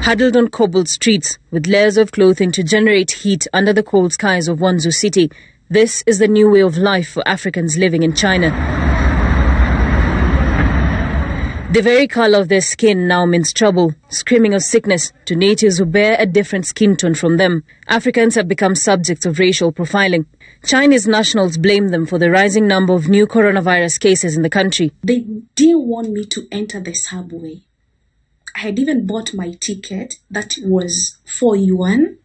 Huddled on cobbled streets with layers of clothing to generate heat under the cold skies of Wanzhou city, this is the new way of life for Africans living in China. The very color of their skin now means trouble, screaming of sickness to natives who bear a different skin tone from them. Africans have become subjects of racial profiling. Chinese nationals blame them for the rising number of new coronavirus cases in the country. They didn't want me to enter the subway. I had even bought my ticket that was 4 yuan.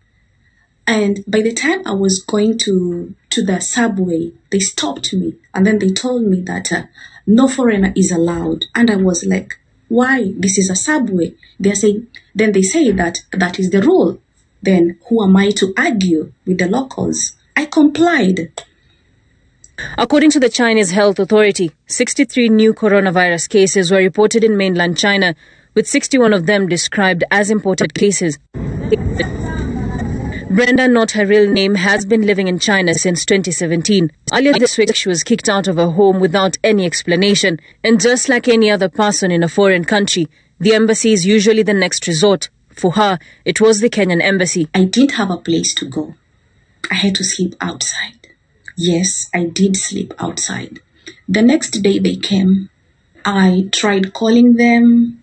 And by the time I was going to the subway, they stopped me. And then they told me that no foreigner is allowed. And I was like, why? This is a subway. Then they say that that is the rule. Then who am I to argue with the locals? I complied. According to the Chinese Health Authority, 63 new coronavirus cases were reported in mainland China, with 61 of them described as imported cases. Brenda, not her real name, has been living in China since 2017. Earlier this week, she was kicked out of her home without any explanation. And just like any other person in a foreign country, the embassy is usually the next resort. For her, it was the Kenyan embassy. I didn't have a place to go. I had to sleep outside. Yes, I did sleep outside. The next day they came. I tried calling them.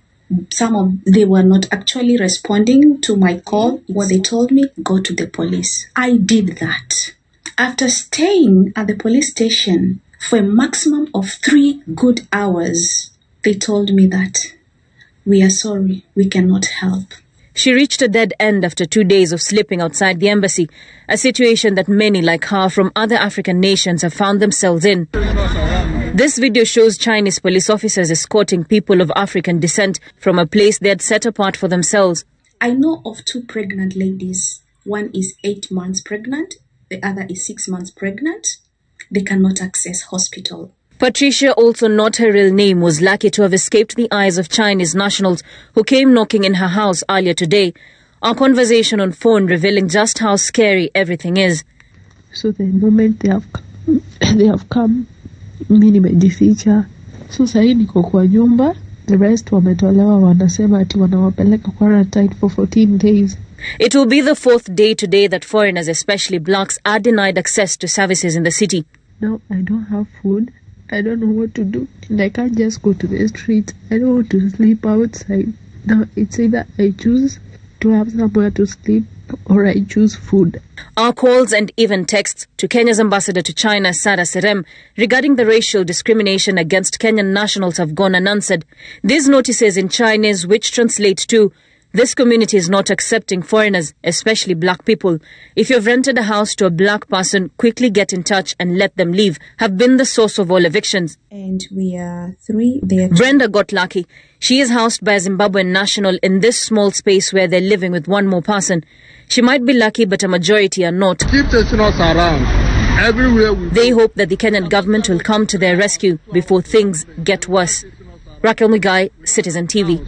They were not actually responding to my call. What they told me, go to the police. I did that. After staying at the police station for a maximum of 3 good hours, they told me that we are sorry, we cannot help. She reached a dead end after 2 days of sleeping outside the embassy, a situation that many like her from other African nations have found themselves in. This video shows Chinese police officers escorting people of African descent from a place they had set apart for themselves. I know of 2 pregnant ladies. One is 8 months pregnant, the other is 6 months pregnant. They cannot access hospital. Patricia, also not her real name, was lucky to have escaped the eyes of Chinese nationals who came knocking in her house earlier today. Our conversation on phone revealing just how scary everything is. So the moment they have come, mimi nimejificha. So sahi niko kwa nyumba, the rest wametolewa, wanasema ati wanawapeleka quarantine for 14 days. It will be the 4th day today that foreigners, especially blacks, are denied access to services in the city. Now I don't have food. I don't know what to do. And I can't just go to the street. I don't want to sleep outside. Now it's either I choose to have somewhere to sleep or I choose food. Our calls and even texts to Kenya's ambassador to China, Sarah Serem, regarding the racial discrimination against Kenyan nationals have gone unanswered. These notices in Chinese, which translate to, this community is not accepting foreigners, especially black people. If you've rented a house to a black person, quickly get in touch and let them leave, have been the source of all evictions. And we are 3 there. Brenda got lucky. She is housed by a Zimbabwean national in this small space where they're living with one more person. She might be lucky, but a majority are not. Keep testing us around. Everywhere we They hope that the Kenyan government will come to their rescue before things get worse. Raquel Mugai, Citizen TV.